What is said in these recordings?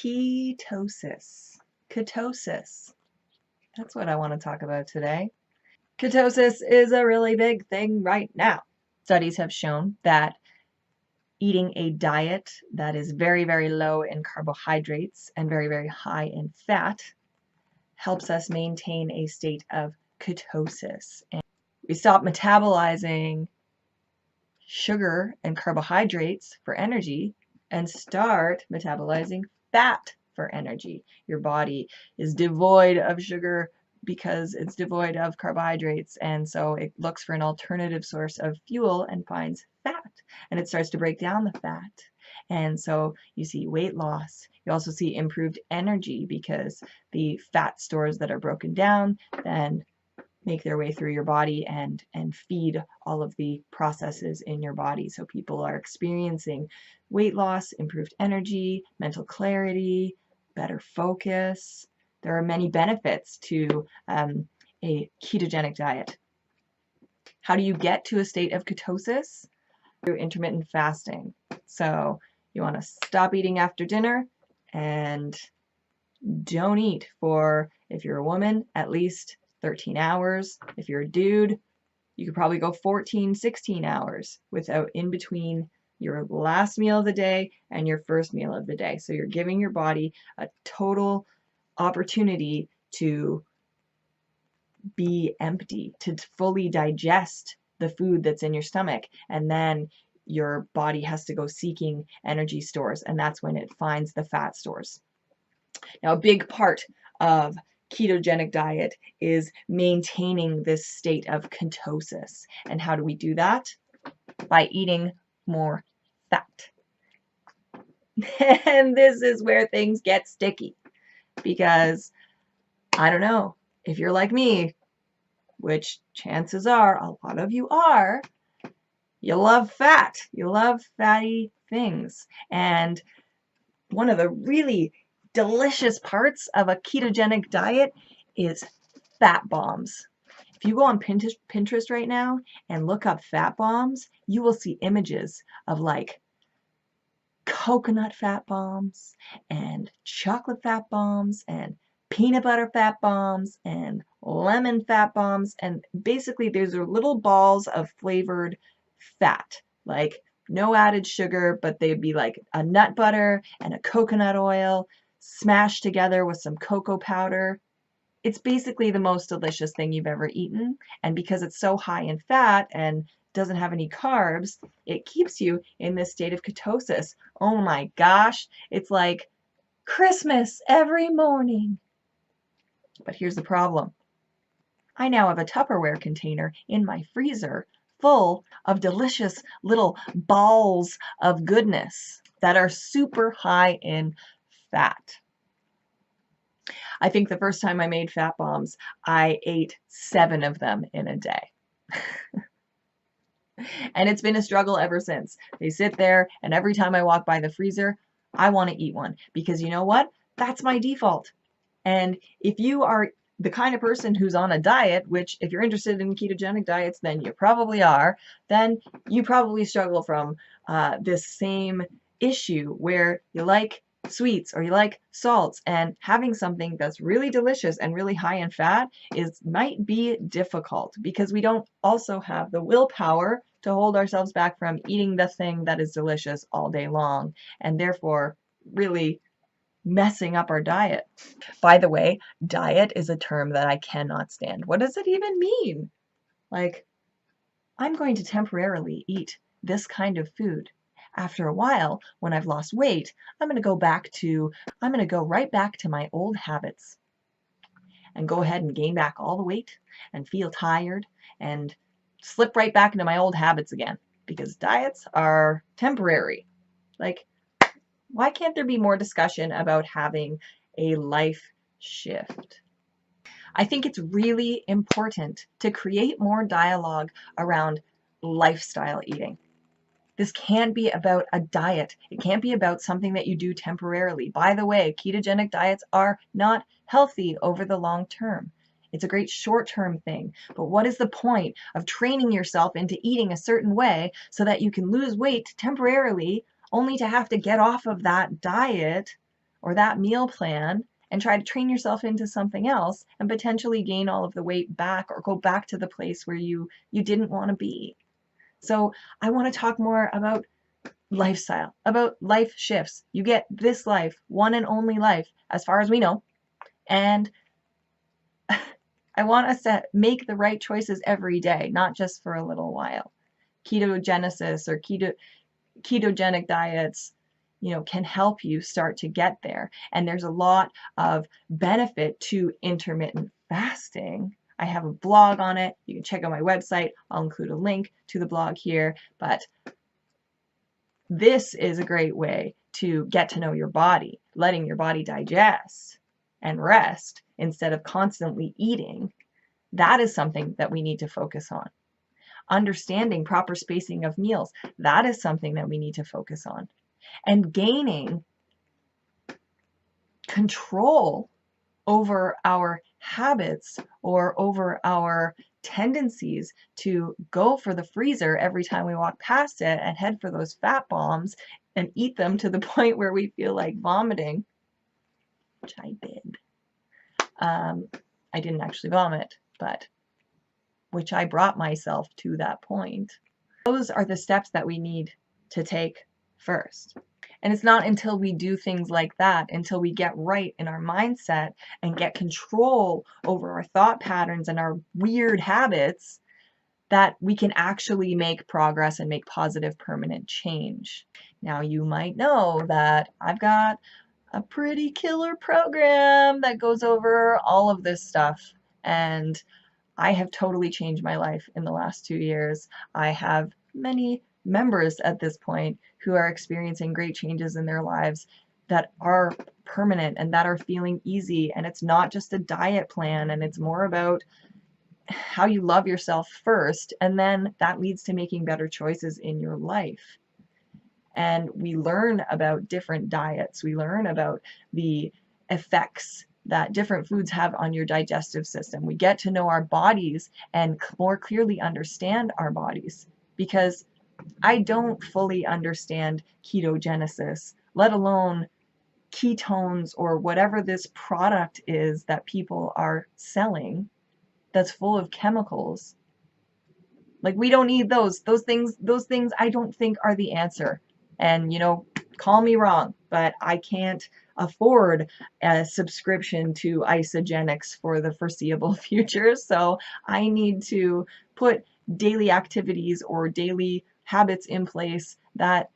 Ketosis. Ketosis. That's what I want to talk about today. Ketosis is a really big thing right now. Studies have shown that eating a diet that is very, very low in carbohydrates and very, very high in fat helps us maintain a state of ketosis. And we stop metabolizing sugar and carbohydrates for energy and start metabolizing fat for energy. Your body is devoid of sugar because it's devoid of carbohydrates, and so it looks for an alternative source of fuel and finds fat, and it starts to break down the fat. And so you see weight loss. You also see improved energy because the fat stores that are broken down then make their way through your body and feed all of the processes in your body. So people are experiencing weight loss, improved energy, mental clarity, better focus. There are many benefits to a ketogenic diet. How do you get to a state of ketosis? Through intermittent fasting. So you want to stop eating after dinner and don't eat for, if you're a woman, at least 13 hours. If you're a dude, you could probably go 14, 16 hours without in between your last meal of the day and your first meal of the day. So you're giving your body a total opportunity to be empty, to fully digest the food that's in your stomach, and then your body has to go seeking energy stores, and that's when it finds the fat stores. Now, a big part of ketogenic diet is maintaining this state of ketosis. And how do we do that? By eating more fat. And this is where things get sticky, because I don't know if you're like me, which chances are a lot of you are, you love fat. You love fatty things. And one of the really delicious parts of a ketogenic diet is fat bombs. If you go on Pinterest right now and look up fat bombs, you will see images of like coconut fat bombs and chocolate fat bombs and peanut butter fat bombs and lemon fat bombs, and basically these are little balls of flavored fat, like no added sugar, but they'd be like a nut butter and a coconut oil smashed together with some cocoa powder. It's basically the most delicious thing you've ever eaten, and because it's so high in fat and doesn't have any carbs, it keeps you in this state of ketosis. Oh my gosh, it's like Christmas every morning. But here's the problem. I now have a Tupperware container in my freezer full of delicious little balls of goodness that are super high in fat. I think the first time I made fat bombs, I ate 7 of them in a day. And it's been a struggle ever since. They sit there, and every time I walk by the freezer, I want to eat one, because you know what? That's my default. And if you are the kind of person who's on a diet, which if you're interested in ketogenic diets, then you probably are, then you probably struggle from this same issue where you like sweets or you like salts, and having something that's really delicious and really high in fat might be difficult, because we don't also have the willpower to hold ourselves back from eating the thing that is delicious all day long, and therefore really messing up our diet. By the way, diet is a term that I cannot stand. What does it even mean? Like, I'm going to temporarily eat this kind of food. After a while, when I've lost weight, I'm going to go right back to my old habits and go ahead and gain back all the weight and feel tired and slip right back into my old habits again, because diets are temporary. Like, why can't there be more discussion about having a life shift? I think it's really important to create more dialogue around lifestyle eating. This can't be about a diet. It can't be about something that you do temporarily. By the way, ketogenic diets are not healthy over the long term. It's a great short-term thing. But what is the point of training yourself into eating a certain way so that you can lose weight temporarily, only to have to get off of that diet or that meal plan and try to train yourself into something else and potentially gain all of the weight back or go back to the place where you didn't want to be. So I want to talk more about lifestyle, about life shifts. You get this life, one and only life, as far as we know. And I want us to make the right choices every day, not just for a little while. Ketogenesis or ketogenic diets, can help you start to get there. And there's a lot of benefit to intermittent fasting. I have a blog on it. You can check out my website. I'll include a link to the blog here. But this is a great way to get to know your body, letting your body digest and rest instead of constantly eating. That is something that we need to focus on. Understanding proper spacing of meals, that is something that we need to focus on. And gaining control over our habits or over our tendencies to go for the freezer every time we walk past it and head for those fat bombs and eat them to the point where we feel like vomiting, which I did. I didn't actually vomit, but which I brought myself to that point. Those are the steps that we need to take first. And it's not until we do things like that, until we get right in our mindset and get control over our thought patterns and our weird habits, that we can actually make progress and make positive permanent change. Now, you might know that I've got a pretty killer program that goes over all of this stuff, and I have totally changed my life in the last 2 years. I have many members at this point who are experiencing great changes in their lives that are permanent and that are feeling easy. And it's not just a diet plan, and it's more about how you love yourself first, and then that leads to making better choices in your life. And we learn about different diets. We learn about the effects that different foods have on your digestive system. We get to know our bodies and more clearly understand our bodies, because I don't fully understand ketogenesis, let alone ketones or whatever this product is that people are selling that's full of chemicals. Like, we don't need those. Those things I don't think are the answer. And, call me wrong, but I can't afford a subscription to Isogenics for the foreseeable future. So I need to put daily activities or daily habits in place that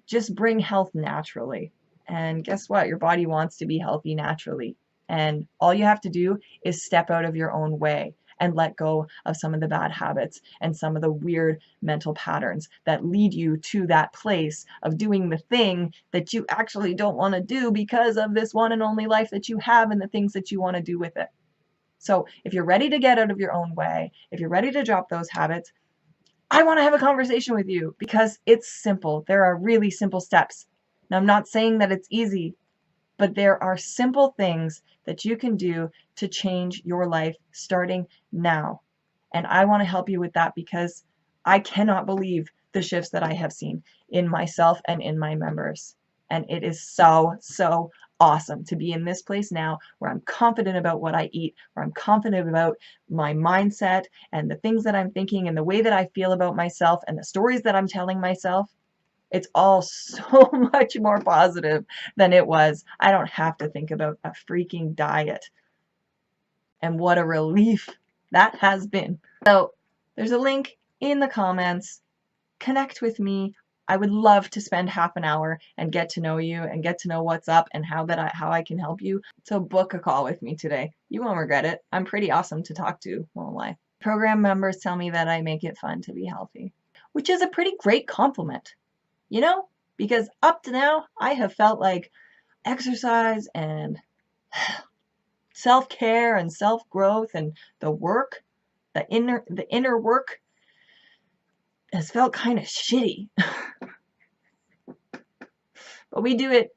just bring health naturally. And guess what? Your body wants to be healthy naturally. And all you have to do is step out of your own way and let go of some of the bad habits and some of the weird mental patterns that lead you to that place of doing the thing that you actually don't want to do because of this one and only life that you have and the things that you want to do with it. So if you're ready to get out of your own way, if you're ready to drop those habits, I want to have a conversation with you, because it's simple. There are really simple steps. Now, I'm not saying that it's easy, but there are simple things that you can do to change your life starting now. And I want to help you with that, because I cannot believe the shifts that I have seen in myself and in my members. And it is so, so awesome to be in this place now where I'm confident about what I eat, where I'm confident about my mindset and the things that I'm thinking and the way that I feel about myself and the stories that I'm telling myself. It's all so much more positive than it was. I don't have to think about a freaking diet. And what a relief that has been. So there's a link in the comments. Connect with me. I would love to spend half an hour and get to know you and get to know what's up and how I can help you. So book a call with me today. You won't regret it. I'm pretty awesome to talk to, won't lie. Program members tell me that I make it fun to be healthy, which is a pretty great compliment. Because up to now, I have felt like exercise and self-care and self-growth and the work, the inner work has felt kind of shitty. But we do it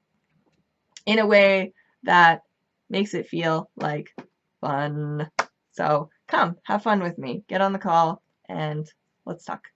in a way that makes it feel like fun. So come, have fun with me. Get on the call and let's talk.